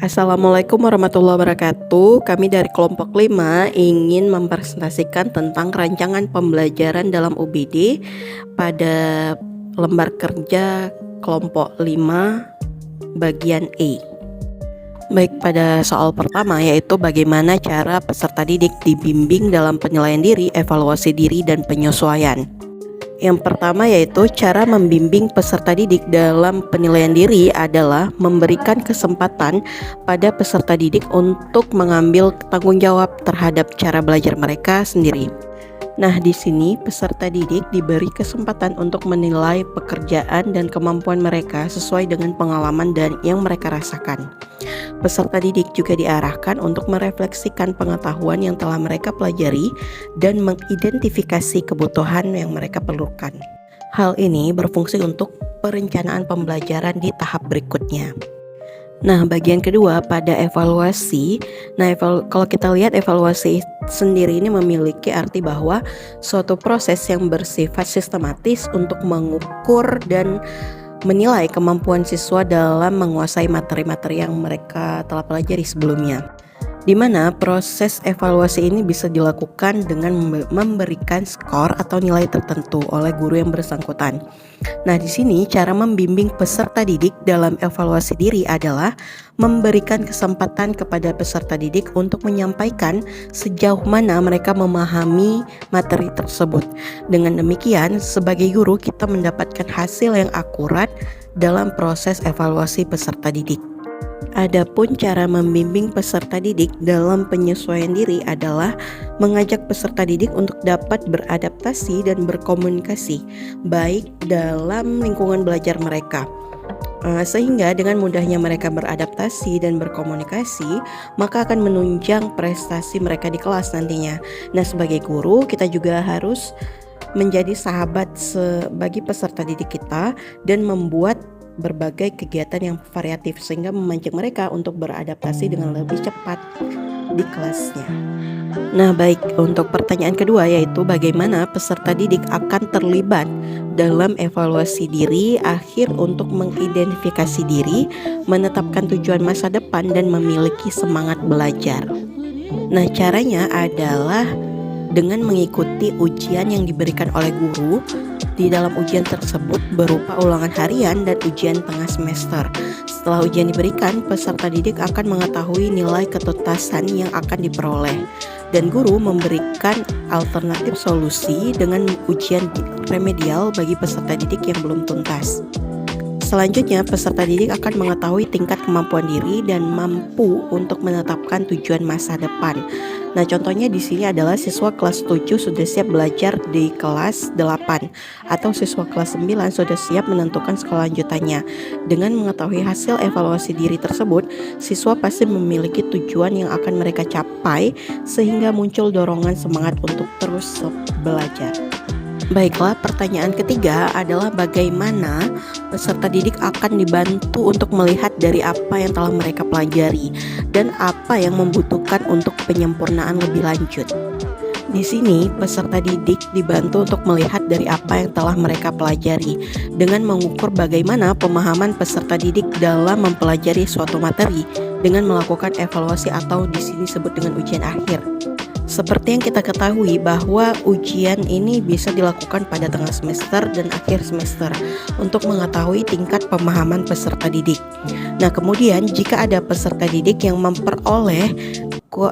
Assalamualaikum warahmatullahi wabarakatuh. Kami dari kelompok 5 ingin mempresentasikan tentang rancangan pembelajaran dalam UBD pada lembar kerja kelompok 5 bagian E. Baik, pada soal pertama yaitu bagaimana cara peserta didik dibimbing dalam penilaian diri, evaluasi diri, dan penyesuaian. Yang pertama yaitu cara membimbing peserta didik dalam penilaian diri adalah memberikan kesempatan pada peserta didik untuk mengambil tanggung jawab terhadap cara belajar mereka sendiri. Nah, di sini peserta didik diberi kesempatan untuk menilai pekerjaan dan kemampuan mereka sesuai dengan pengalaman dan yang mereka rasakan. Peserta didik juga diarahkan untuk merefleksikan pengetahuan yang telah mereka pelajari dan mengidentifikasi kebutuhan yang mereka perlukan. Hal ini berfungsi untuk perencanaan pembelajaran di tahap berikutnya. Nah, bagian kedua pada evaluasi. Nah, kalau kita lihat evaluasi sendiri ini memiliki arti bahwa suatu proses yang bersifat sistematis untuk mengukur dan menilai kemampuan siswa dalam menguasai materi-materi yang mereka telah pelajari sebelumnya. Di mana proses evaluasi ini bisa dilakukan dengan memberikan skor atau nilai tertentu oleh guru yang bersangkutan. Nah, di sini cara membimbing peserta didik dalam evaluasi diri adalah memberikan kesempatan kepada peserta didik untuk menyampaikan sejauh mana mereka memahami materi tersebut. Dengan demikian, sebagai guru kita mendapatkan hasil yang akurat dalam proses evaluasi peserta didik. Adapun cara membimbing peserta didik dalam penyesuaian diri adalah mengajak peserta didik untuk dapat beradaptasi dan berkomunikasi baik dalam lingkungan belajar mereka. Sehingga dengan mudahnya mereka beradaptasi dan berkomunikasi, maka akan menunjang prestasi mereka di kelas nantinya. Nah, sebagai guru kita juga harus menjadi sahabat bagi peserta didik kita dan membuat berbagai kegiatan yang variatif sehingga memancing mereka untuk beradaptasi dengan lebih cepat di kelasnya. Nah, baik, untuk pertanyaan kedua yaitu bagaimana peserta didik akan terlibat dalam evaluasi diri akhir untuk mengidentifikasi diri, menetapkan tujuan masa depan, dan memiliki semangat belajar. Nah, caranya adalah dengan mengikuti ujian yang diberikan oleh guru. Di dalam ujian tersebut berupa ulangan harian dan ujian tengah semester. Setelah ujian diberikan, peserta didik akan mengetahui nilai ketuntasan yang akan diperoleh, dan guru memberikan alternatif solusi dengan ujian remedial bagi peserta didik yang belum tuntas. Selanjutnya, peserta didik akan mengetahui tingkat kemampuan diri dan mampu untuk menetapkan tujuan masa depan. Nah, contohnya di sini adalah siswa kelas 7 sudah siap belajar di kelas 8 atau siswa kelas 9 sudah siap menentukan sekolah lanjutannya. Dengan mengetahui hasil evaluasi diri tersebut, siswa pasti memiliki tujuan yang akan mereka capai sehingga muncul dorongan semangat untuk terus belajar. Baiklah, pertanyaan ketiga adalah bagaimana peserta didik akan dibantu untuk melihat dari apa yang telah mereka pelajari dan apa yang membutuhkan untuk penyempurnaan lebih lanjut. Di sini, peserta didik dibantu untuk melihat dari apa yang telah mereka pelajari dengan mengukur bagaimana pemahaman peserta didik dalam mempelajari suatu materi dengan melakukan evaluasi atau di sini disebut dengan ujian akhir. Seperti yang kita ketahui bahwa ujian ini bisa dilakukan pada tengah semester dan akhir semester untuk mengetahui tingkat pemahaman peserta didik. Nah, kemudian jika ada peserta didik yang memperoleh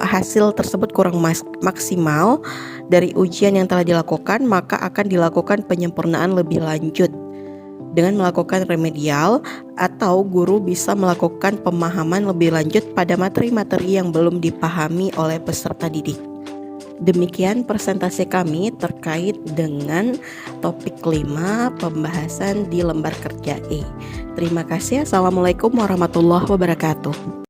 hasil tersebut kurang maksimal dari ujian yang telah dilakukan, maka akan dilakukan penyempurnaan lebih lanjut dengan melakukan remedial, atau guru bisa melakukan pemahaman lebih lanjut pada materi-materi yang belum dipahami oleh peserta didik. Demikian presentasi kami terkait dengan topik 5 pembahasan di lembar kerja E. Terima kasih. Assalamualaikum warahmatullahi wabarakatuh.